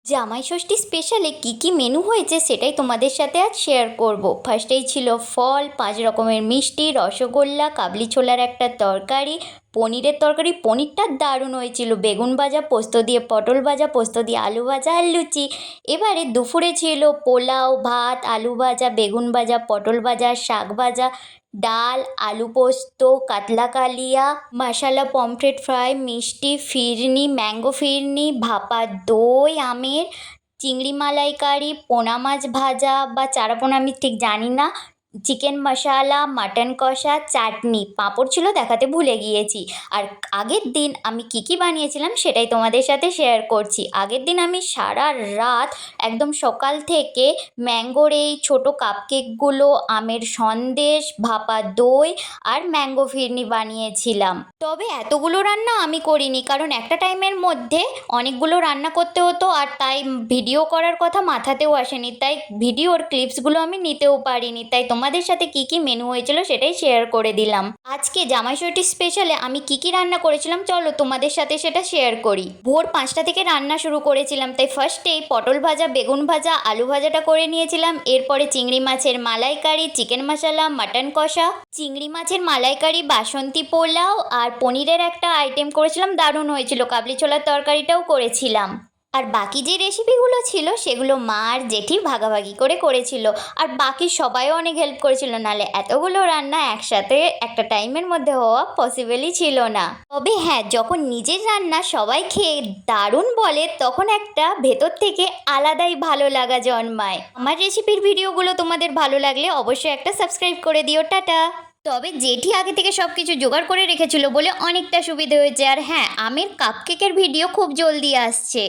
জামাই ষষ্ঠী স্পেশালে কী কী মেনু হয়েছে সেটাই তোমাদের সাথে আজ শেয়ার করব। ফার্স্টেই ছিল ফল, 5 রকমের মিষ্টি, রসগোল্লা, কাবলি ছোলার একটা তরকারি, পনিরের তরকারি। পনিরটা দারুণ হয়েছিল। বেগুন ভাজা, পোস্ত দিয়ে পটল ভাজা, পোস্ত দিয়ে আলু ভাজা আর লুচি। এবারে দুপুরে ছিল পোলাও, ভাত, আলু ভাজা, বেগুন ভাজা, পটল ভাজা, শাক ভাজা, ডাল, আলু পোস্ত, কাতলা কালিয়া, মশালা পমফ্রেট ফ্রাই, মিষ্টি, ফিরনি, ম্যাঙ্গো ফিরনি, ভাপা দই আমের, চিংড়ি মালাইকারি, পোনা মাছ ভাজা বা চারাপোনা আমি ঠিক জানি না, চিকেন মশালা, মাটন কষা, চাটনি, পাঁপড় ছিল দেখাতে ভুলে গিয়েছি। আর আগের দিন আমি কী কী বানিয়েছিলাম সেটাই তোমাদের সাথে শেয়ার করছি। আগের দিন আমি সারা রাত একদম সকাল থেকে ম্যাঙ্গোর এই ছোটো কাপকেকগুলো, আমের সন্দেশ, ভাপা দই আর ম্যাঙ্গো ফিরনি বানিয়েছিলাম। তবে এতগুলো রান্না আমি করিনি, কারণ একটা টাইমের মধ্যে অনেকগুলো রান্না করতে হতো আর তাই ভিডিও করার কথা মাথাতেও আসেনি, তাই ভিডিওর ক্লিপসগুলো আমি নিতেও পারিনি। তাই তোমাদের সাথে কি কি মেনু হয়েছিল সেটাই শেয়ার করে দিলাম। আজকে জামাই ষষ্ঠী স্পেশালে আমি কি কি রান্না করেছিলাম চলো তোমাদের সাথে সেটা শেয়ার করি। ভোর 5টা থেকে রান্না শুরু করেছিলাম, তাই ফার্স্টেই পটল ভাজা, বেগুন ভাজা, আলু ভাজাটা করে নিয়েছিলাম। এরপরে চিংড়ি মাছের মালাইকারি, চিকেন মশলা, মাটন কষা, চিংড়ি মাছের মালাইকারি, বাসন্তী পোলাও আর পনিরের একটা আইটেম করেছিলাম, দারুণ হয়েছিল। কাবলি ছোলার তরকারিটাও করেছিলাম। আর বাকি যে রেসিপিগুলো ছিল সেগুলো মা আর জেঠি ভাগাভাগি করে করেছিল। আর বাকি সবাইও অনেক হেল্প করেছিল, নাহলে এতগুলো রান্না একসাথে একটা টাইমের মধ্যে হওয়া পসিবলই ছিল না। তবে হ্যাঁ, যখন নিজের রান্না সবাই খেয়ে দারুণ বলে তখন একটা ভেতর থেকে আলাদাই ভালো লাগা জন্মায়। আমার রেসিপির ভিডিওগুলো তোমাদের ভালো লাগলে অবশ্যই একটা সাবস্ক্রাইব করে দিও। টাটা। তবে জেঠি আগে থেকে সব কিছু জোগাড় করে রেখেছিল বলে অনেকটা সুবিধে হয়েছে। আর হ্যাঁ, আমের কাপকেকের ভিডিও খুব জলদি আসছে।